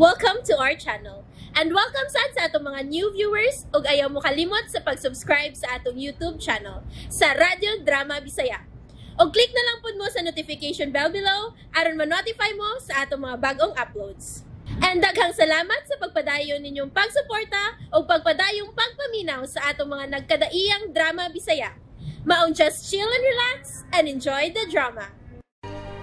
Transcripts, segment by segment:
Welcome to our channel. And welcome sa atong mga new viewers ug ayaw mo kalimot sa pag-subscribe sa atong YouTube channel sa Radyo Drama Bisaya. O click na lang pud mo sa notification bell below aron ma-notify mo sa atong mga bagong uploads. And daghang salamat sa pagpadayon ninyong pagsuporta o pagpadayong pagpaminaw sa atong mga nagkadaiyang Drama Bisaya. Maong just chill and relax and enjoy the drama.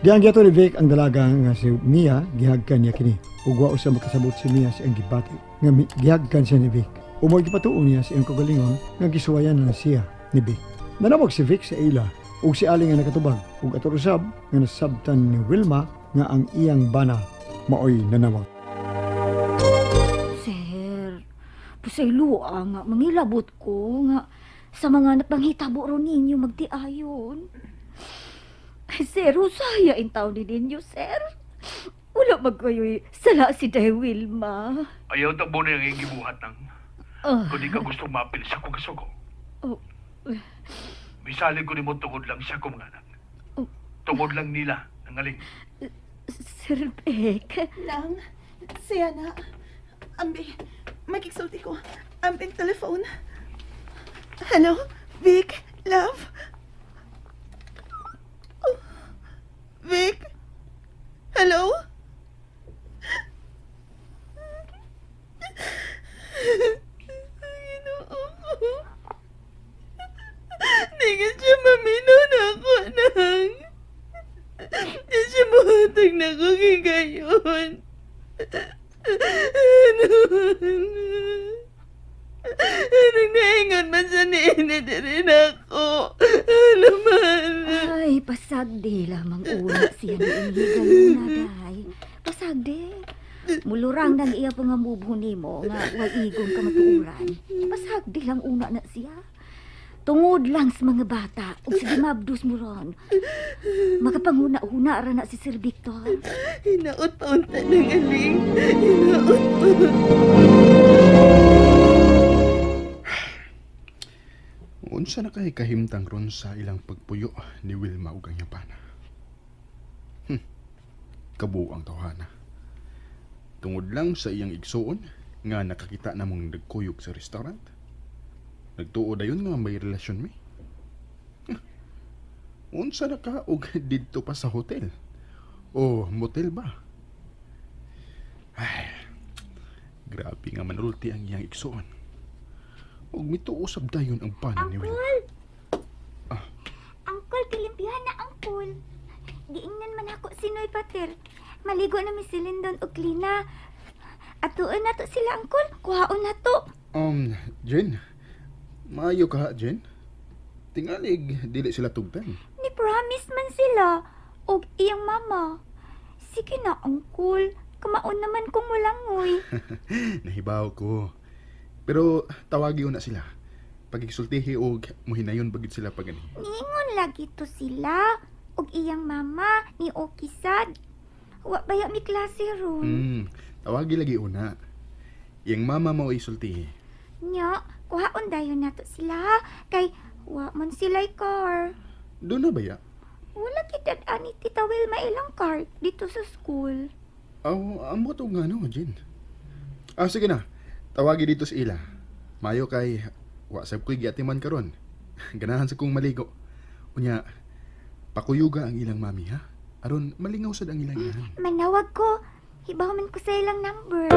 Diyan giyato ni Vic ang dalaga nga si Mia, gihagkan niya kini. Ug wa usa makasabot si Mia sa iyang gibati nga gihagkan siya ni Vic. Umoy gipatuon niya sa iyang kagalingon nga gisuwayan na siya ni Vic. Nanawag si Vic sa ila ug si Ali nga nakatubag ug ato usab nga nasabtan ni Wilma nga ang iyang bana maoy nanawag. Sir, pasaylo nga mangilabot ko nga sa mga napanghitabo ron ninyo magtiayon. Ay, sir, usaya in taon din ninyo, sir. Wala magkayo'y sala si Day Wilma. Ayaw tabo na yung gibuhat ng kung di ka gusto mapil sa kong kasugo. Misalig ko ni mo tungod lang siya kong anak. Tungod lang nila, nangaling. Sir Beck. Lang, siya na. Ambi, magigsulti ko. Ambing telephone. Hello, Vic, love. Vic? Hello? Di ka siya maminaw na ako, nang. Di siya mahatag na ako kagayon. Anong naingon man sa niinit rin ako. Ano man? Ay, pasagdi lamang una siya ni Inghigan na, Day. Pasagdi. Mulurang nang iya pangamubo nimo nga waigon ka matuuran. Pasagdi lang una na siya. Tungod lang sa mga bata ug sige mabdus mo ron. Makapanguna-una ra na si Sir Victor. Hinaot pa unta ng aling. Hinaot pa. Unsa na kay kahimtang ron sa ilang pagpuyo ni Wilma ug ang yapana. Kabuang tawhana. Tungod lang sa iyang igsuon nga nakakita namong nagkuyog sa restaurant. Nagtuo dayon nga may relasyon mi. Unsa na ka og didto pa sa hotel? O motel ba? Ay, grabe nga manulti ang iyang igsuon. Ug mituusab dayon ang pana ni Wilma. Uncle! Uncle, kilimpihan na, Uncle. Giingnan man ako sinoy pater. Maligo na mi si Lindon og Lina. Atuon na to sila, Uncle. Kuhaon na to. Jen. Maayo ka, Jen. Tingalig, dili sila tugtan. Ni promise man sila. Og iyang mama. Sige na, Uncle. Kamaon naman kung walangoy. Nahibaw ko. Pero tawagi na sila. Pagigsultihi og muhinayon bagid sila pagani. Niingon lagi to sila. Og iyang mama ni Okisad. Wa baya mi klase ron. Tawagi lagi una. Iyang mama mo isultihi. Nya, kuhaon dayon nato sila. Kay wa man sila'y car. Doon na baya? Wala kitad ani Tita Wilma ilang car dito sa school. Amo to nga no, Jen. Sige na. Tawagi dito sa ila. Mayo kay wasab ko'y giatiman karon. Ganahan sa kong maligo. Unya, pakuyuga ang ilang mami ha. Aron malingaw sad ang ilang ihan. Manawag ko. Hibaw man ko sa ilang number.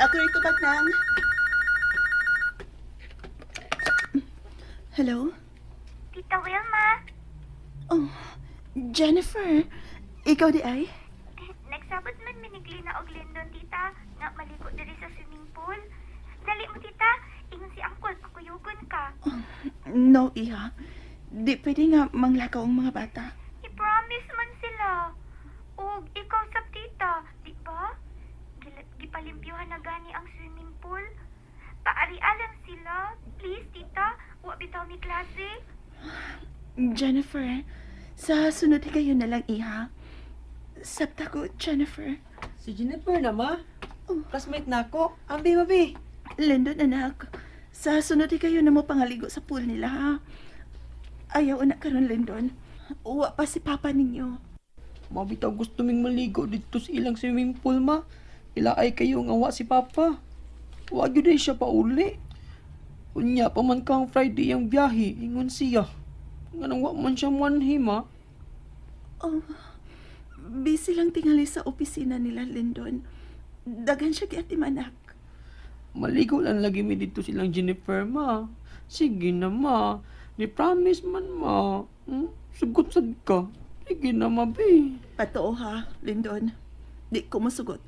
Ako rito ba't nang? Hello? Tita Wilma, Oh, Jennifer. Ikaw di ay? nagsabot man minigli na og Lindon, tita, nga maligo diri sa swimming pool. Dali mo, tita. Ingon si Uncle, pakuyugon ka. No, iha. Di pwede nga manglakaw ang mga bata. I-promise man sila. Og ikaw sab, tita, di ba? Gipalimpyuhan na gani ang swimming pool. Paarialan sila. Please, tita. Wa bitaw mi klase. Jennifer, sa sunod kayo na lang, iha. Sabta ko, Jennifer. Si Jennifer na, ma. Classmate na ako. Ambi, mabi. Lindon, anak. Sa sunod kayo na mo pangaligo sa pool nila, ha? Ayaw na karon Lindon. Uwa pa si Papa ninyo. Mabitaw gusto ming maligo dito sa ilang swimming pool, ma. Ilaay kayo nga wa si Papa. Wa gyud din siya pauli. Unya pa man kang Friday ang biyahe, ingon siya. Nga nang wa man siya manhi, ma. Oh, busy lang tingali sa opisina nila Lindon. Dagan siya kaya manak. Maligo lang lagi mi dito silang Jennifer, ma. Sige na, ma. Ni promise man, ma. Sugot sad ka. Sige na, ma, be. Patoo ha, Lindon. Di ko masugot.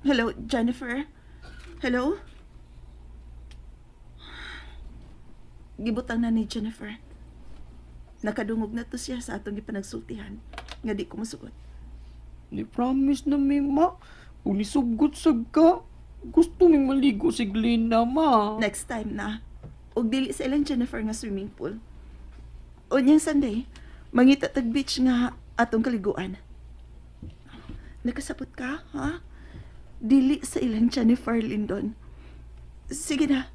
Hello, Jennifer? Hello? Gibutang na ni Jennifer. Nakadungog na to siya sa atong gipanagsultihan. Nga di ko masugot. Ni promise na mi, ma. Kung nisugot sad ka, gusto ming maligo si Glenda, ma. Next time na. Og dili sa ilang Jennifer nga swimming pool. Unyang Sunday, mangita tag beach nga atong kaliguan. Nakasapot ka, ha? Dili sa ilang Jennifer Lindon. Sige na.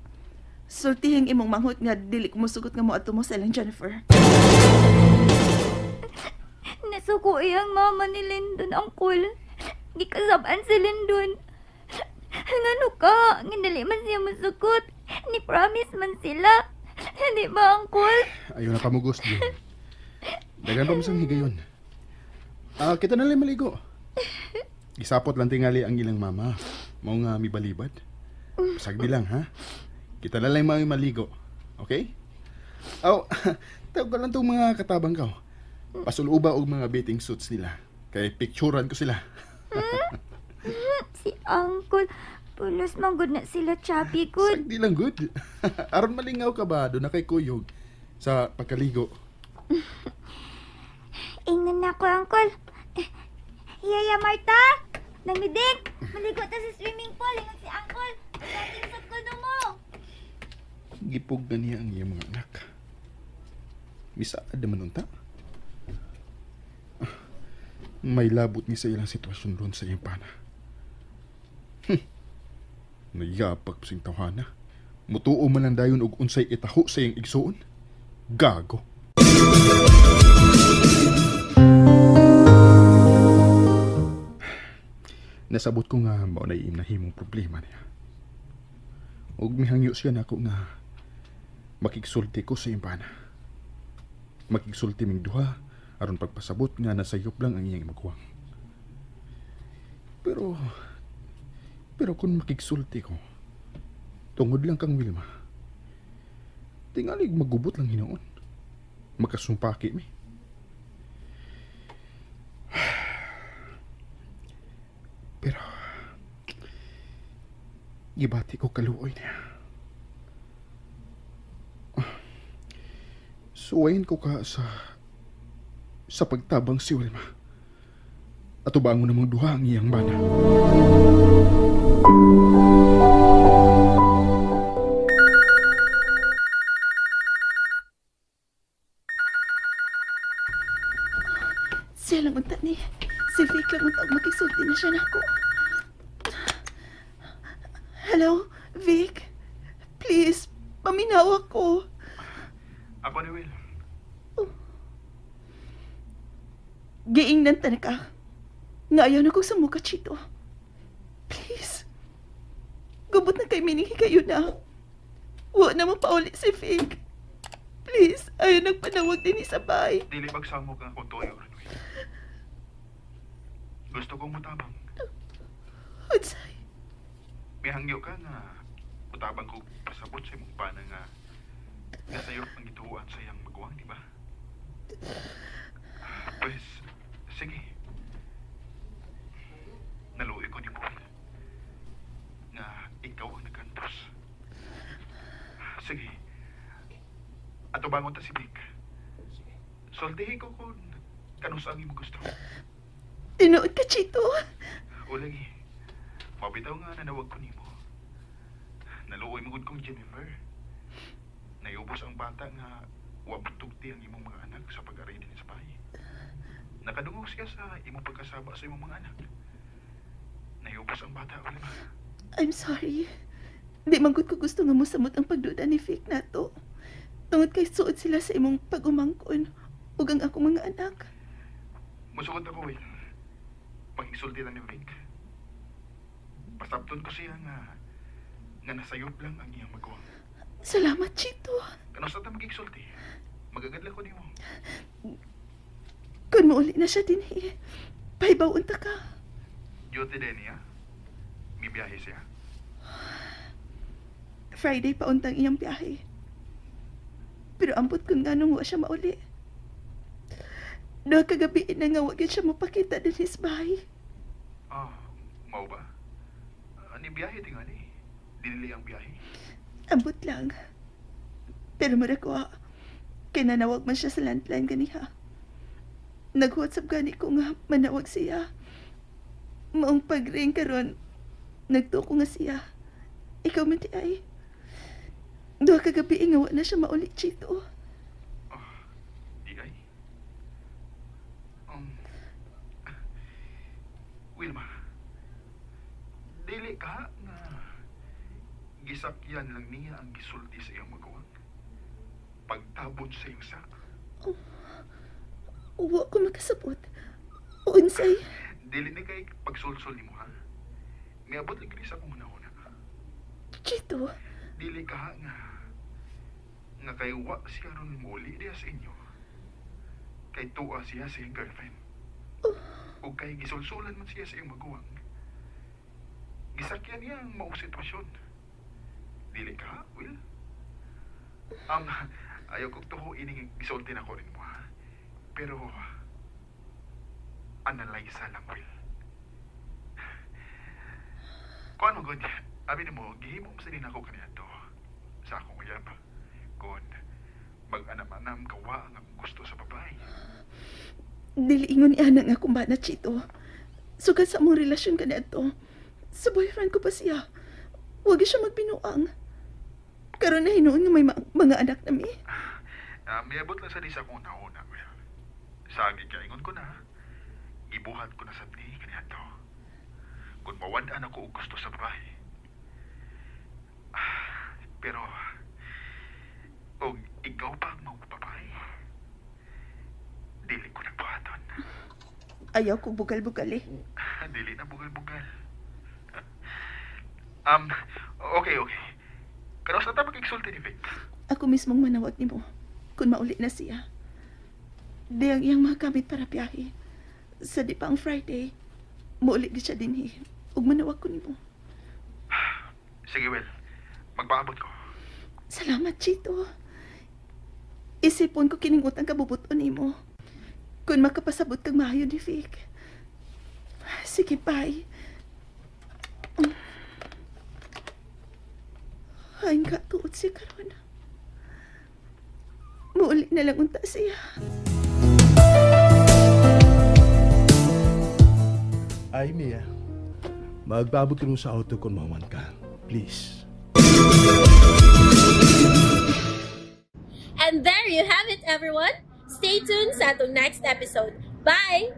Sultihing imong manghot nga dili ko musugot nga mo ato mo sa ilang Jennifer. Nasuko iyang mama ni Lindon, Angkol. Gikasabaan si Lindon. Ngano ka? Ngindali man siya masukot. Ni promise man sila. Hindi ba, Angkol? Ayaw na pamugos, Jin. Dagan pa masang higayon. Kita na lang maligo. Gisapot lang tingali ang ilang mama. Mao nga mibalibad. Sagdi lang, ha? Kita na lang maligo. Okay? Tawag ka lang itong mga katabang ka. Pasuluba og mga bathing suits nila. Kaya picturean ko sila. Si Angkol. Pulos manggod na sila, Chappy, good. Sagdi lang, good. Aron malingaw ka ba doon na kay Kuyog sa pagkaligo? Ingnan na ako, Angkol. Yaya, Marta! Namidig! Maligo ta sa swimming pool. Ingat si Angkol. Dating sa kuno mo. Gipog na niya ang iyong mga anak. Misaad naman unta. May labot ni sa ilang sitwasyon ron sa iyong pana. Nayapag sing tawhana. Mutuo man lang dayon og unsay itaho sa iyong igsuon. Gago. Nasabot ko nga mao na nahimong problema niya. Og mihangyo siya nako nga makigsulti ko sa iyong pana. Makigsulti ming duha aron pagpasabot nga nasayop lang ang iyang magwang. Pero kung makigsulti ko, tungod lang kang Wilma, tingalig magubot lang hinoon. Makasumpaki mi. Pero, gibati ko kaluoy niya. Suwayin ko ka sa pagtabang si Wilma. At ubangon namang duha ang iyang bana. Siya lang unta ni. Si Vic lang unta makisulti na siya nako. Hello, Vic? Please, paminaw ako. Ako ni Will. Giingnan ta na ka. Nga ayaw na kong samuka, Chito. Please. Gubot na kay Miningi kayo na. Huwag na mapauli si Vic. Please, ayaw nagpanawag din sa bahay. Dili magsamok ang akong tuyo, Will. Gusto kong mutabang. Unsay? May hangyo ka na mutabang ko pasabot sa imong pana nga nasayop ang gituan sa iyang magwang, di ba? Pues, sige. Naluoy ko ni mo nga ikaw ang nagkantos. Sige. Ato bangon ta si Vic. Soltihin ko kung kanus ang imo gusto. Tinuod ka, Chito. O lagi, mabitaw nga nanawag ko nimo. Naluoy mo gud kong Jennifer. Naiubos ang bata nga wabutugti ang imong mga anak sa pag-aray din sa bahay. Nakadungog siya sa imong pagkasaba sa imong mga anak. Naiubos ang bata, o lagi. I'm sorry. Di man gud ko gusto nga mosamot ang pagduda ni Vic nato. Tungod kay suod sila sa imong pag-umangkon ug ang akong mga anak. Musukot ako, Will. Pag-isulti lang ni Vic. Pasabton ko siya nga nasayop lang ang iyang magawang. Salamat, Chito. Kano sa ta mag-isulti? Magagadla ko nimo. Kung mauli na siya din, pahibaw unta ka. Duty din niya. May biyahe siya. Friday pa untang iyang biyahe. Pero ambot kung nga nung wa siya mauli. Doon kagabi na nga wag siya mapakita din his bahay. Mau ba? Ani biyahe tingali. Dinili ang biyahe. Ambot lang. Pero mara ko, kinanawag man siya sa landline ganiha. Nag-WhatsApp gani ko nga manawag siya. Maong pag-ring karon, nagtuko nga siya. Ikaw man di ay. Doon kagabi nga wa na siya mauli, Chito. Di ay. Wilma, dili ka nga gisakyan lang niya ang gisulti sa iyang magawang. Pagtabot sa iyong sak. Wa ko makasabot. Unsay? Dili ni kay pagsulsol ni mo, ha? Miabot lang kini sa kong una-una. Chito, Dili ka nga kay wa siya ron muli diya sa inyo. Kay tuwa siya sa iyong girlfriend. O kay gisulsulan man siya sa iyong maguwang. Gisakyan niya ang maong sitwasyon. Dili ka, Will? Ayaw kong tuho ining gisulti na ko rin mo, ha? Pero, analyze lang, Will. Kung ano, God, abi mo, gihimo mo sa din ako kanina to. Sa akong uyab. Kung mag-anam-anam kawa ang gusto sa babae. dili ingon niya na nga kung ba na, Chito. Sugad sa mong relasyon ka na ito. Sa boyfriend ko pa siya. Huwag siya magbinuang. Karon na hinuon nga may mga anak na mi. Mayabot lang sa di sa akong nauna, Will. Sagi ka, ingon ko na. Ibuhat ko na sa ni kanina to. Kung mawandaan ako og gusto sa babae. Pero, og ikaw pa ang mga babae, dili ko nagbuhaton. Ayaw ko bugal-bugal eh. Dili na bugal-bugal. Okay. Kano sa ta mag-exulti ni Vic? Ako mismong manawag ni mo kung mauli na siya. Di ang iyang mga gamit para biyahe. Sa di pa ang Friday, mauli di siya din eh. Ug manawag ko ni mo. Sige, Will. Magpaabot ko. Salamat, Chito. Isipon ko kining utang kabubuton ni mo. Kung makapasabot kang maayo ni Vic. Sige, bye. Hain ka tuot siya karon. Mauli na lang unta siya. Ay, Mia. Magpaabot ka sa auto kung mahuman ka. Please. And there you have it, everyone. Stay tuned sa atong next episode. Bye!